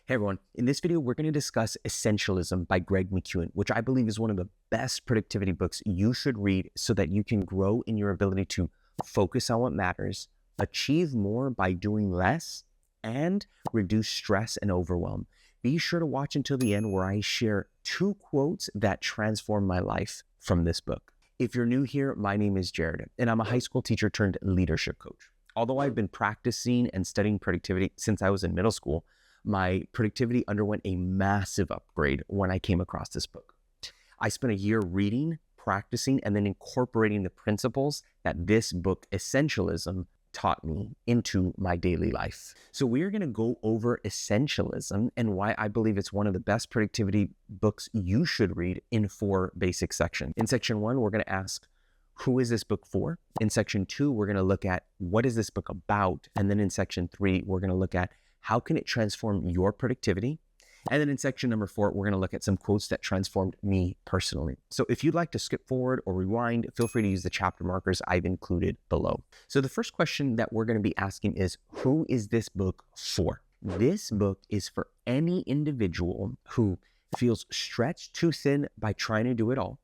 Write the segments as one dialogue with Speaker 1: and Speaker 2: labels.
Speaker 1: Hey everyone, in this video, we're going to discuss Essentialism by Greg McKeown, which I believe is one of the best productivity books you should read so that you can grow in your ability to focus on what matters, achieve more by doing less, and reduce stress and overwhelm. Be sure to watch until the end where I share 2 quotes that transformed my life from this book. If you're new here, my name is Jared, and I'm a high school teacher turned leadership coach. Although I've been practicing and studying productivity since I was in middle school, my productivity underwent a massive upgrade when I came across this book. I spent a year reading, practicing, and then incorporating the principles that this book, Essentialism, taught me into my daily life. So we are going to go over Essentialism and why I believe it's one of the best productivity books you should read in 4 basic sections. In section 1, we're going to ask, who is this book for? In section 2, we're going to look at what is this book about? And then in section 3, we're going to look at how can it transform your productivity? And then in section number 4, we're going to look at some quotes that transformed me personally. So if you'd like to skip forward or rewind, feel free to use the chapter markers I've included below. So the first question that we're going to be asking is, who is this book for? This book is for any individual who feels stretched too thin by trying to do it all,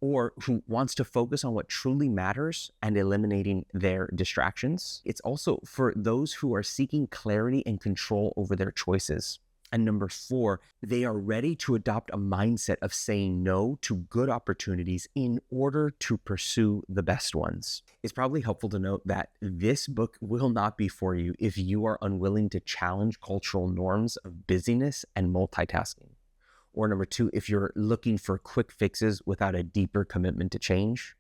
Speaker 1: or who wants to focus on what truly matters and eliminating their distractions. It's also for those who are seeking clarity and control over their choices. And number 4, they are ready to adopt a mindset of saying no to good opportunities in order to pursue the best ones. It's probably helpful to note that this book will not be for you if you are unwilling to challenge cultural norms of busyness and multitasking. Or number 2, if you're looking for quick fixes without a deeper commitment to change.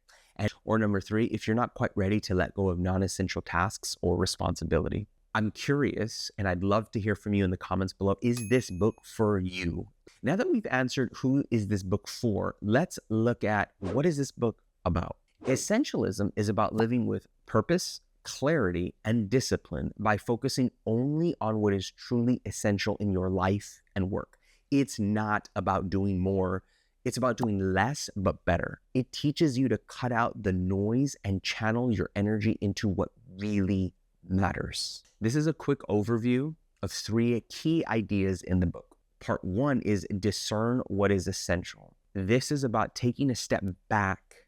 Speaker 1: Or number 3, if you're not quite ready to let go of non-essential tasks or responsibility. I'm curious, and I'd love to hear from you in the comments below, is this book for you? Now that we've answered who is this book for, let's look at what is this book about. Essentialism is about living with purpose, clarity, and discipline by focusing only on what is truly essential in your life and work. It's not about doing more. It's about doing less, but better. It teaches you to cut out the noise and channel your energy into what really matters. This is a quick overview of 3 key ideas in the book. Part 1 is discern what is essential. This is about taking a step back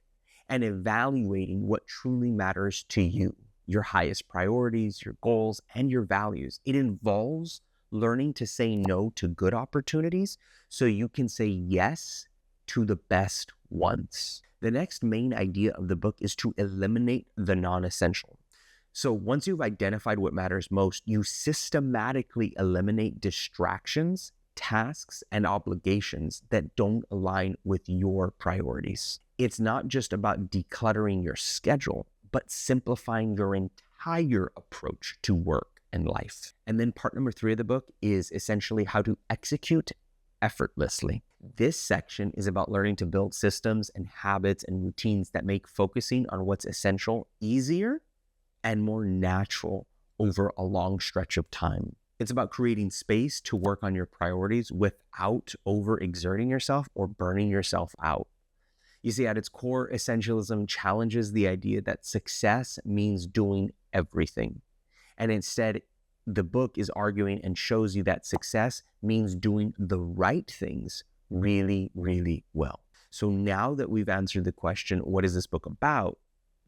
Speaker 1: and evaluating what truly matters to you, your highest priorities, your goals, and your values. It involves learning to say no to good opportunities so you can say yes to the best ones. The next main idea of the book is to eliminate the non-essential. So once you've identified what matters most, you systematically eliminate distractions, tasks, and obligations that don't align with your priorities. It's not just about decluttering your schedule, but simplifying your entire approach to work and life. And then part number 3 of the book is essentially how to execute effortlessly. This section is about learning to build systems and habits and routines that make focusing on what's essential easier and more natural over a long stretch of time. It's about creating space to work on your priorities without overexerting yourself or burning yourself out. You see, at its core, Essentialism challenges the idea that success means doing everything. And instead, the book is arguing and shows you that success means doing the right things really, really well. So now that we've answered the question, what is this book about?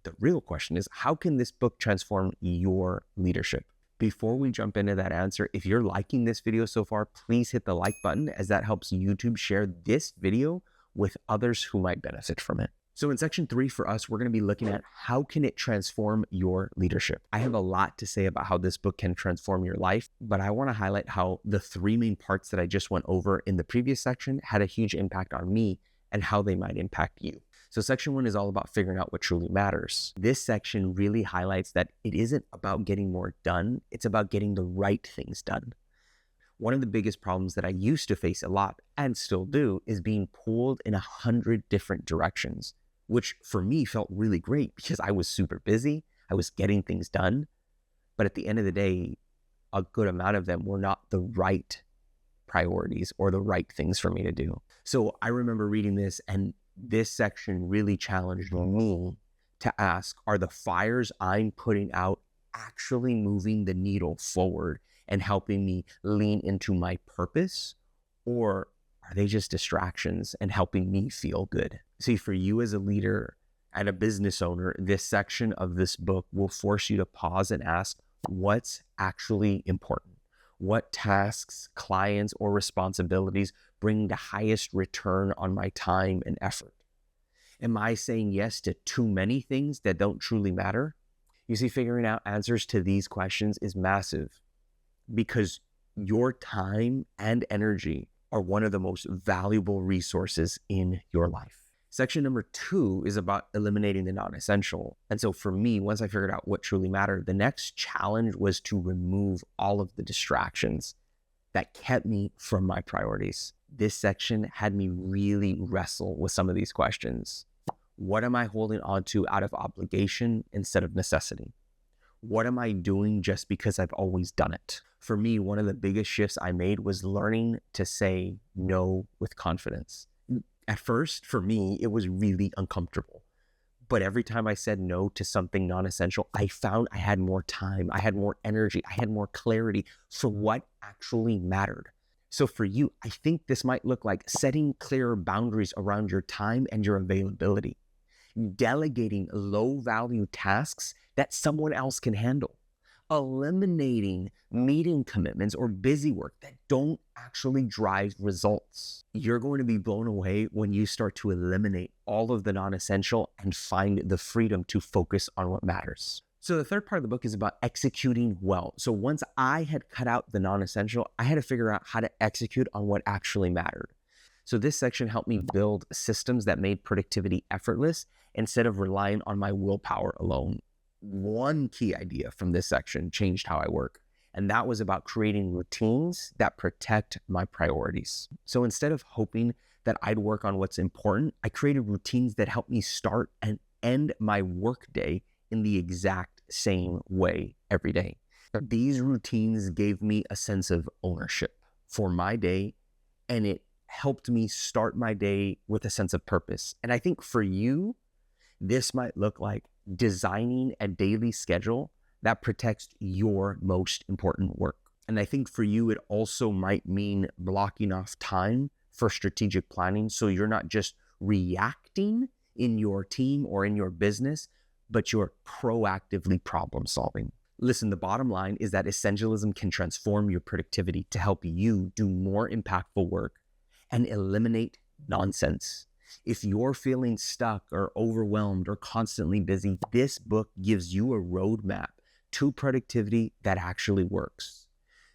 Speaker 1: The real question is, how can this book transform your leadership? Before we jump into that answer, if you're liking this video so far, please hit the like button as that helps YouTube share this video with others who might benefit from it. So in section 3 for us, we're going to be looking at how can it transform your leadership. I have a lot to say about how this book can transform your life, but I want to highlight how the 3 main parts that I just went over in the previous section had a huge impact on me and how they might impact you. So section 1 is all about figuring out what truly matters. This section really highlights that it isn't about getting more done. It's about getting the right things done. One of the biggest problems that I used to face a lot and still do is being pulled in 100 different directions, which for me felt really great because I was super busy. I was getting things done. But at the end of the day, a good amount of them were not the right priorities or the right things for me to do. So I remember reading this, and this section really challenged me to ask, are the fires I'm putting out actually moving the needle forward and helping me lean into my purpose? Or are they just distractions and helping me feel good? See, for you as a leader and a business owner, this section of this book will force you to pause and ask, what's actually important? What tasks, clients, or responsibilities bring the highest return on my time and effort? Am I saying yes to too many things that don't truly matter? You see, figuring out answers to these questions is massive because your time and energy are one of the most valuable resources in your life. Section number 2 is about eliminating the non-essential. And so for me, once I figured out what truly mattered, the next challenge was to remove all of the distractions that kept me from my priorities. This section had me really wrestle with some of these questions. What am I holding on to out of obligation instead of necessity? What am I doing just because I've always done it? For me, one of the biggest shifts I made was learning to say no with confidence. At first, for me, it was really uncomfortable. But every time I said no to something non-essential, I found I had more time, I had more energy, I had more clarity for what actually mattered. So for you, I think this might look like setting clearer boundaries around your time and your availability, delegating low-value tasks that someone else can handle, eliminating meeting commitments or busy work that don't actually drive results. You're going to be blown away when you start to eliminate all of the non-essential and find the freedom to focus on what matters. So the third part of the book is about executing well. So once I had cut out the non-essential, I had to figure out how to execute on what actually mattered. So this section helped me build systems that made productivity effortless instead of relying on my willpower alone. One key idea from this section changed how I work, and that was about creating routines that protect my priorities. So instead of hoping that I'd work on what's important, I created routines that help me start and end my workday in the exact same way every day. These routines gave me a sense of ownership for my day, and it helped me start my day with a sense of purpose. And I think for you, this might look like designing a daily schedule that protects your most important work. And I think for you, it also might mean blocking off time for strategic planning so you're not just reacting in your team or in your business, but you're proactively problem solving. Listen, the bottom line is that essentialism can transform your productivity to help you do more impactful work and eliminate nonsense. If you're feeling stuck or overwhelmed or constantly busy, this book gives you a roadmap to productivity that actually works.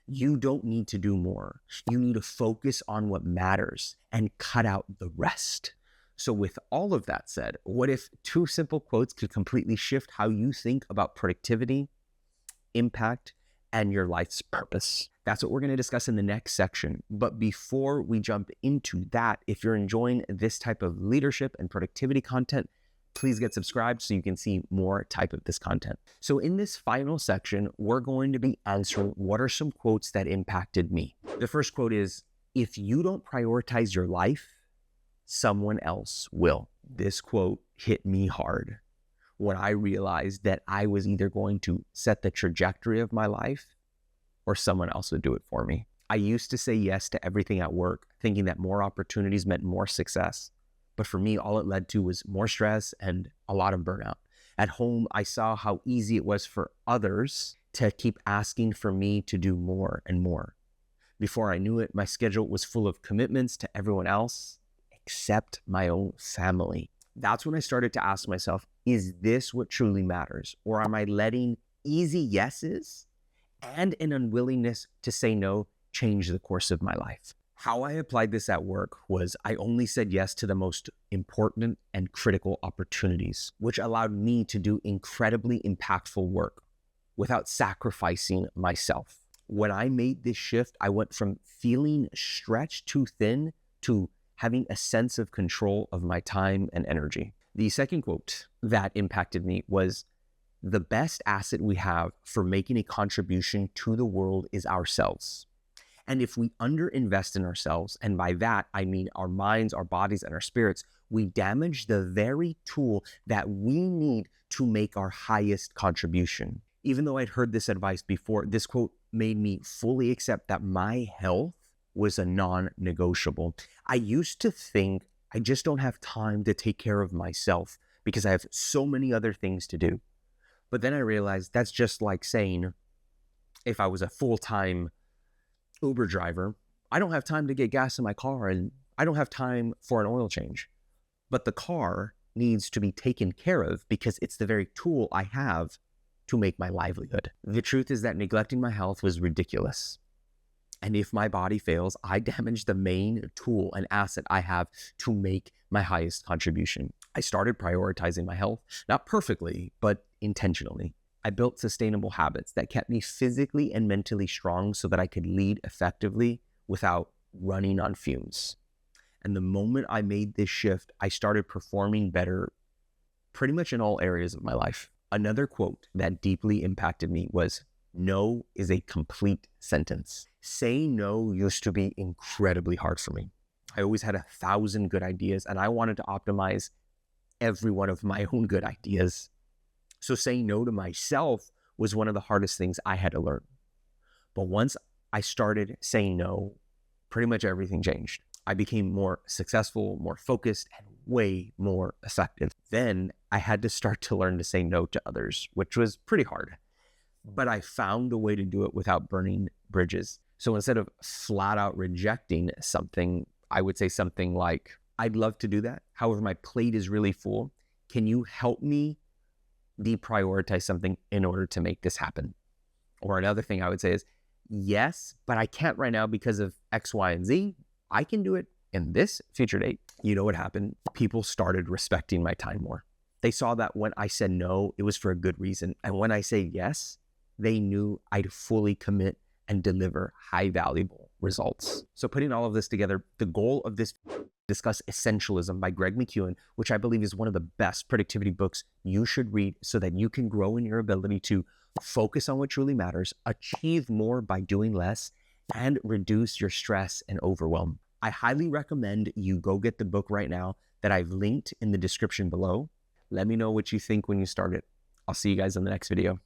Speaker 1: You don't need to do more. You need to focus on what matters and cut out the rest. So with all of that said, what if 2 simple quotes could completely shift how you think about productivity, impact, and your life's purpose? That's what we're going to discuss in the next section. But before we jump into that, if you're enjoying this type of leadership and productivity content, please get subscribed so you can see more type of this content. So in this final section, we're going to be answering what are some quotes that impacted me. The first quote is, if you don't prioritize your life, someone else will. This quote hit me hard when I realized that I was either going to set the trajectory of my life or someone else would do it for me. I used to say yes to everything at work, thinking that more opportunities meant more success. But for me, all it led to was more stress and a lot of burnout. At home, I saw how easy it was for others to keep asking for me to do more and more. Before I knew it, my schedule was full of commitments to everyone else except my own family. That's when I started to ask myself, is this what truly matters? Or am I letting easy yeses and an unwillingness to say no change the course of my life? How I applied this at work was I only said yes to the most important and critical opportunities, which allowed me to do incredibly impactful work without sacrificing myself. When I made this shift, I went from feeling stretched too thin to having a sense of control of my time and energy. The second quote that impacted me was, the best asset we have for making a contribution to the world is ourselves. And if we underinvest in ourselves, and by that, I mean our minds, our bodies, and our spirits, we damage the very tool that we need to make our highest contribution. Even though I'd heard this advice before, this quote made me fully accept that my health was a non-negotiable. I used to think I just don't have time to take care of myself because I have so many other things to do. But then I realized that's just like saying, if I was a full-time Uber driver, I don't have time to get gas in my car and I don't have time for an oil change. But the car needs to be taken care of because it's the very tool I have to make my livelihood. The truth is that neglecting my health was ridiculous. And if my body fails, I damage the main tool and asset I have to make my highest contribution. I started prioritizing my health, not perfectly, but intentionally. I built sustainable habits that kept me physically and mentally strong so that I could lead effectively without running on fumes. And the moment I made this shift, I started performing better pretty much in all areas of my life. Another quote that deeply impacted me was, "No is a complete sentence." Saying no used to be incredibly hard for me. I always had 1,000 good ideas and I wanted to optimize every one of my own good ideas. So saying no to myself was one of the hardest things I had to learn. But once I started saying no, pretty much everything changed. I became more successful, more focused, and way more effective. Then I had to start to learn to say no to others, which was pretty hard. But I found a way to do it without burning bridges. So instead of flat out rejecting something, I would say something like, "I'd love to do that. However, my plate is really full. Can you help me deprioritize something in order to make this happen?" Or another thing I would say is, "Yes, but I can't right now because of X, Y, and Z. I can do it in this future date." You know what happened? People started respecting my time more. They saw that when I said no, it was for a good reason. And when I say yes, they knew I'd fully commit and deliver high valuable results. So putting all of this together, the goal of this discuss Essentialism by Greg McKeown, which I believe is one of the best productivity books you should read so that you can grow in your ability to focus on what truly matters, achieve more by doing less, and reduce your stress and overwhelm. I highly recommend you go get the book right now that I've linked in the description below. Let me know what you think when you start it. I'll see you guys in the next video.